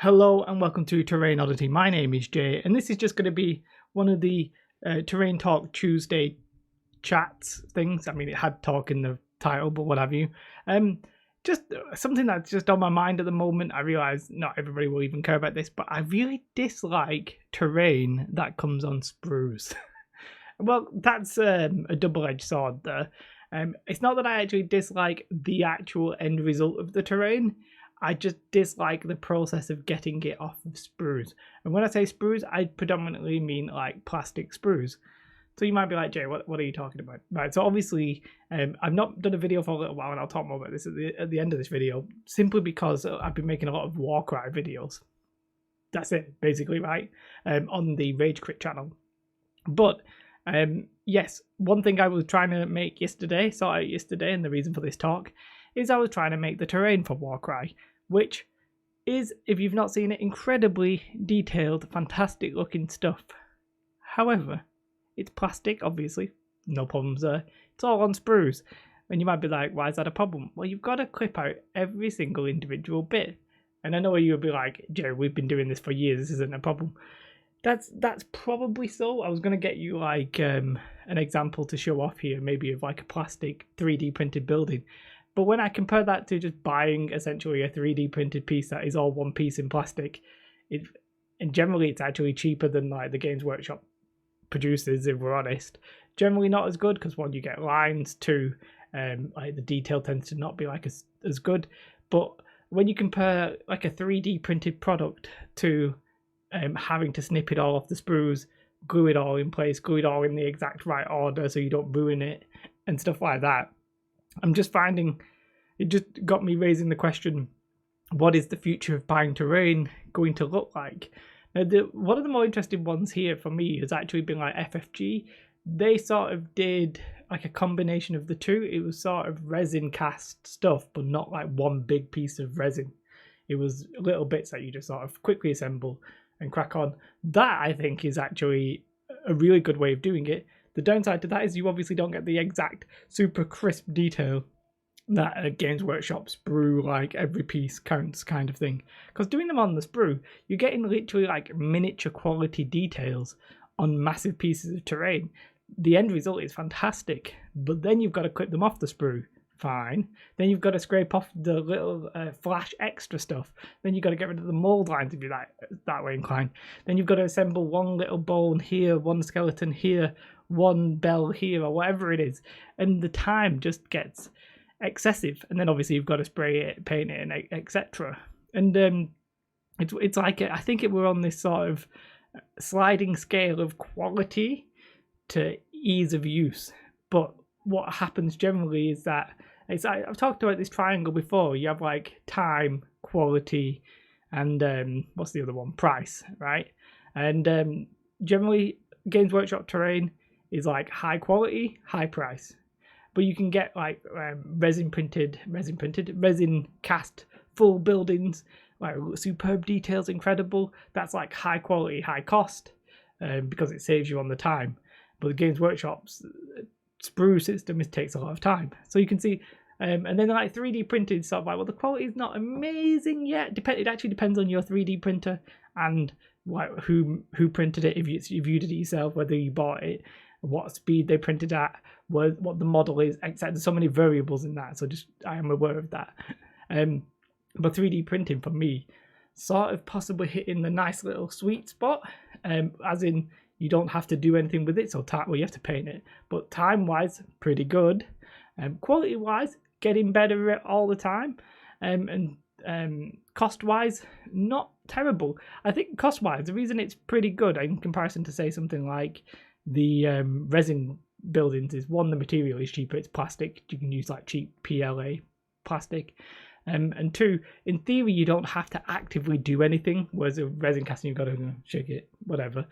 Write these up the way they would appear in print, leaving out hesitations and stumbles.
Hello and welcome to Terrain Oddity. My name is Jay, and this is just going to be one of the Terrain Talk Tuesday chats things. I mean, it had talk in the title, but what have you. Just something that's just on my mind at the moment. I realise not everybody will even care about this, but I really dislike terrain that comes on sprues. Well, that's a double-edged sword there. It's not that I actually dislike the actual end result of the terrain. I just dislike the process of getting it off of sprues. And when I say sprues, I predominantly mean like plastic sprues. So you might be like, Jay, what are you talking about? Right, so obviously, I've not done a video for a little while, and I'll talk more about this at the end of this video, simply because I've been making a lot of Warcry videos. That's it, basically, right? On the Rage Crit channel. But, yes, one thing I was trying to make yesterday, and the reason for this talk, is I was trying to make the terrain for Warcry, which is, if you've not seen it, incredibly detailed, fantastic looking stuff. However, it's plastic, obviously, no problems there. It's all on sprues. And you might be like, why is that a problem? Well, you've got to clip out every single individual bit. And I know you'll be like, Jerry, we've been doing this for years, this isn't a problem. That's probably so. I was going to get you like an example to show off here, maybe of like a plastic 3D printed building. But when I compare that to just buying essentially a 3D printed piece that is all one piece in plastic, and generally it's actually cheaper than like the Games Workshop produces, if we're honest. Generally not as good because one, you get lines, two, like the detail tends to not be like as good. But when you compare like a 3D printed product to having to snip it all off the sprues, glue it all in place, glue it all in the exact right order so you don't ruin it and stuff like that, I'm just finding it just got me raising the question, what is the future of buying terrain going to look like? Now, one of the more interesting ones here for me has actually been like FFG. They sort of did like a combination of the two. It was sort of resin cast stuff, but not like one big piece of resin. It was little bits that you just sort of quickly assemble and crack on. That, I think, is actually a really good way of doing it. The downside to that is you obviously don't get the exact super crisp detail that a Games Workshop sprue, like every piece counts kind of thing. Because doing them on the sprue, you're getting literally like miniature quality details on massive pieces of terrain. The end result is fantastic, but then you've got to clip them off the sprue. Fine. Then you've got to scrape off the little flash extra stuff. Then you've got to get rid of the mold lines if you're that way inclined. Then you've got to assemble one little bone here, one skeleton here, one bell here, or whatever it is, and the time just gets excessive. And then obviously you've got to spray it, paint it, and etc. And it's like I think we're on this sort of sliding scale of quality to ease of use. But what happens generally is that I've talked about this triangle before. You have like time, quality, and what's the other one? Price, right? And generally, Games Workshop terrain is like high quality, high price. But you can get like resin cast full buildings, like superb details, incredible. That's like high quality, high cost, because it saves you on the time. But the Games Workshop's sprue system takes a lot of time. So you can see, and then like 3D printed sort of like, well, the quality is not amazing yet. It actually depends on your 3D printer and like who printed it, if you did it yourself, whether you bought it, what speed they printed at, what the model is, etc. There's so many variables in that, so just I am aware of that. But 3D printing for me sort of possibly hitting the nice little sweet spot, as in you don't have to do anything with it, so you have to paint it, but time wise pretty good, quality wise getting better all the time, and cost wise not terrible. I think cost wise the reason it's pretty good in comparison to say something like the resin buildings is, one, the material is cheaper, it's plastic, you can use like cheap PLA plastic, and two, in theory you don't have to actively do anything, whereas a resin casting you've got to shake it, whatever.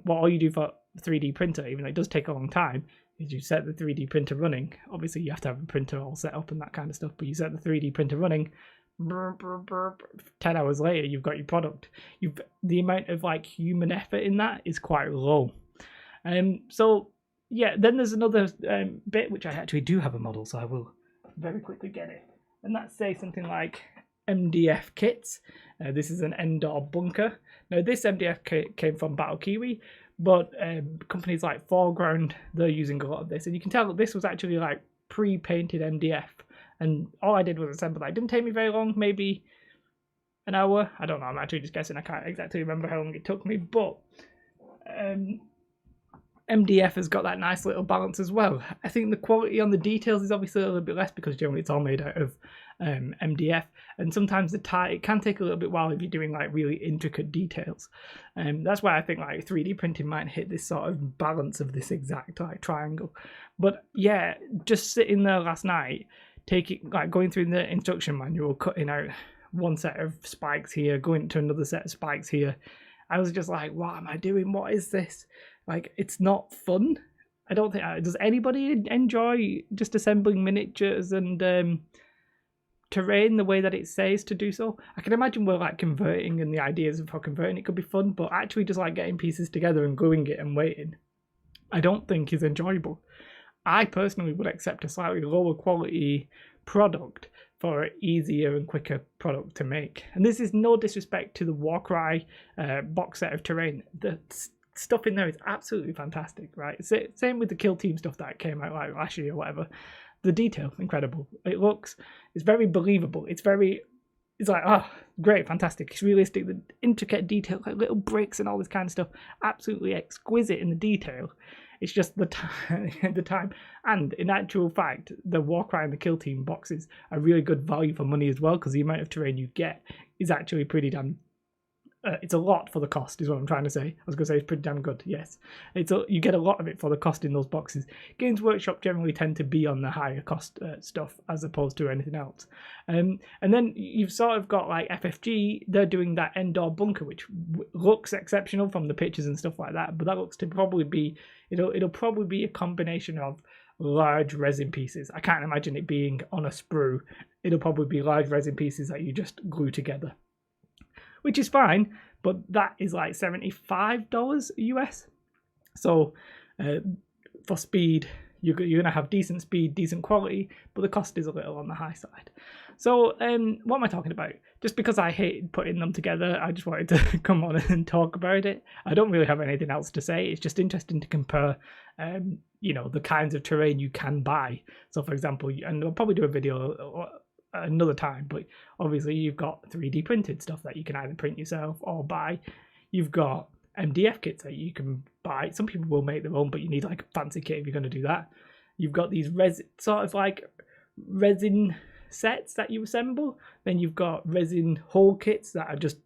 What all you do for 3D printer, even though it does take a long time, is you set the 3D printer running. Obviously you have to have a printer all set up and that kind of stuff, but you set the 3D printer running, 10 hours later you've got your product. The amount of like human effort in that is quite low. So yeah, then there's another bit which I actually do have a model, so I will very quickly get it. And that's say something like MDF kits. This is an indoor bunker. Now this MDF kit came from Battle Kiwi, but companies like Foreground, they're using a lot of this, and you can tell that this was actually like pre-painted MDF, and all I did was assemble that. It didn't take me very long, maybe an hour. I don't know, I'm actually just guessing, I can't exactly remember how long it took me, but MDF has got that nice little balance as well. I think the quality on the details is obviously a little bit less because generally it's all made out of MDF, and sometimes it can take a little bit while if you're doing like really intricate details. That's why I think like 3D printing might hit this sort of balance of this exact like triangle. But yeah, just sitting there last night, going through the instruction manual, cutting out one set of spikes here, going to another set of spikes here, I was just like, what am I doing? What is this? Like, it's not fun. I don't think... Does anybody enjoy just assembling miniatures and terrain the way that it says to do so? I can imagine we're like converting, and the ideas for converting it could be fun, but actually just like getting pieces together and gluing it and waiting, I don't think is enjoyable. I personally would accept a slightly lower quality product for an easier and quicker product to make. And this is no disrespect to the Warcry box set of terrain. The stuff in there is absolutely fantastic, right? Same with the Kill Team stuff that came out like last year or whatever. The detail, incredible. It's very believable. It's like, oh, great, fantastic. It's realistic. The intricate detail, like little bricks and all this kind of stuff, absolutely exquisite in the detail. It's just the time. And in actual fact, the Warcry and the Kill Team boxes are really good value for money as well, because the amount of terrain you get is actually pretty damn... it's a lot for the cost, is what I'm trying to say. I was going to say it's pretty damn good, yes. You get a lot of it for the cost in those boxes. Games Workshop generally tend to be on the higher cost stuff as opposed to anything else. And then you've sort of got like FFG, they're doing that indoor bunker, which looks exceptional from the pictures and stuff like that, but that looks to probably be, it'll probably be a combination of large resin pieces. I can't imagine it being on a sprue. It'll probably be large resin pieces that you just glue together, which is fine, but that is like $75 US. So for speed, you're going to have decent speed, decent quality, but the cost is a little on the high side. So what am I talking about? Just because I hate putting them together, I just wanted to come on and talk about it. I don't really have anything else to say. It's just interesting to compare, the kinds of terrain you can buy. So for example, and I'll probably do a video another time, but obviously you've got 3D printed stuff that you can either print yourself or buy. You've got MDF kits that you can buy. Some people will make their own, but you need like a fancy kit if you're going to do that. You've got these resin sets that you assemble. Then you've got resin whole kits that are just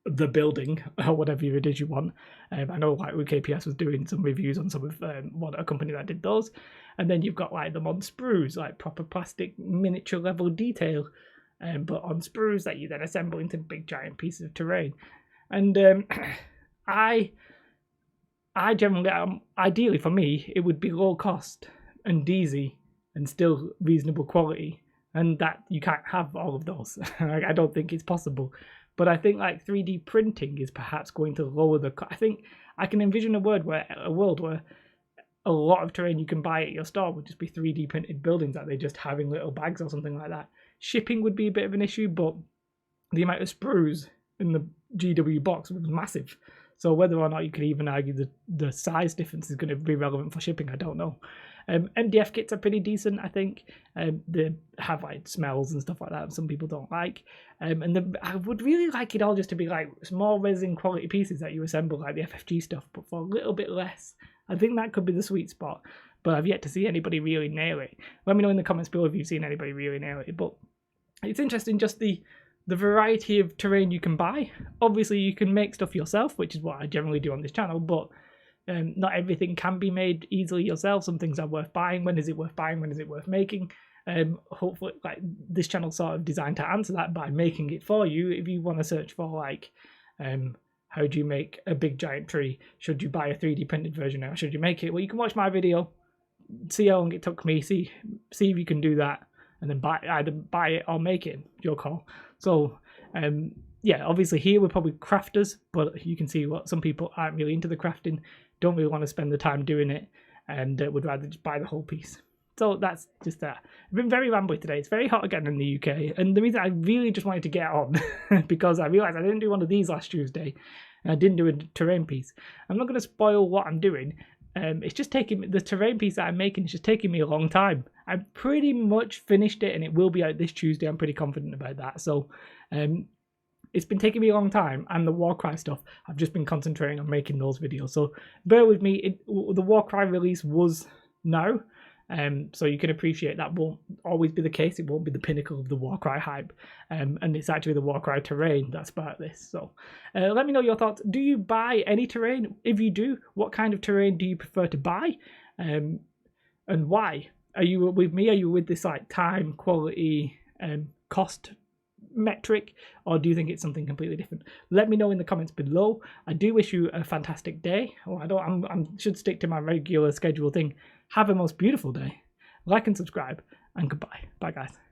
the building or whatever it is you want. I know like KPS was doing some reviews on some of a company that did those. And then you've got like them on sprues, like proper plastic miniature level detail, but on sprues that you then assemble into big giant pieces of terrain. And I generally, ideally for me, it would be low cost and easy and still reasonable quality, and that you can't have all of those. I don't think it's possible. But I think like 3D printing is perhaps going to lower the... I think I can envision a world where a lot of terrain you can buy at your store would just be 3D printed buildings that they just have in little bags or something like that. Shipping would be a bit of an issue, but the amount of sprues in the GW box was massive. So whether or not you could even argue the size difference is going to be relevant for shipping, I don't know. MDF kits are pretty decent, I think. They have like smells and stuff like that some people don't like. And I would really like it all just to be like small resin quality pieces that you assemble, like the FFG stuff, but for a little bit less. I think that could be the sweet spot, but I've yet to see anybody really nail it. Let me know in the comments below if you've seen anybody really nail it. But it's interesting just the variety of terrain you can buy. Obviously you can make stuff yourself, which is what I generally do on this channel, but not everything can be made easily yourself. Some things are worth buying. When is it worth buying? When is it worth making? Hopefully like this channel's sort of designed to answer that by making it for you. If you want to search for like how do you make a big giant tree, should you buy a 3D printed version or should you make it, well, you can watch my video, see how long it took me, see if you can do that, and then either buy it or make it. Your call. So yeah, obviously here we're probably crafters, but you can see what some people aren't really into the crafting, don't really want to spend the time doing it, and would rather just buy the whole piece. So that's just that. I've been very rambly today. It's very hot again in the UK. And the reason I really just wanted to get on, because I realised I didn't do one of these last Tuesday. And I didn't do a terrain piece. I'm not going to spoil what I'm doing. It's just taking the terrain piece that I'm making. It's just taking me a long time. I've pretty much finished it, and it will be out this Tuesday. I'm pretty confident about that. So, it's been taking me a long time, and the Warcry stuff, I've just been concentrating on making those videos. So bear with me. The Warcry release was now, so you can appreciate that won't always be the case. It won't be the pinnacle of the Warcry hype, and it's actually the Warcry terrain that's about this. So let me know your thoughts. Do you buy any terrain? If you do, what kind of terrain do you prefer to buy, and why? Are you with me? Are you with this like time, quality, cost metric, or do you think it's something completely different? Let me know in the comments below. I do wish you a fantastic day. I should stick to my regular schedule thing. Have a most beautiful day. Like and subscribe, and goodbye. Bye guys.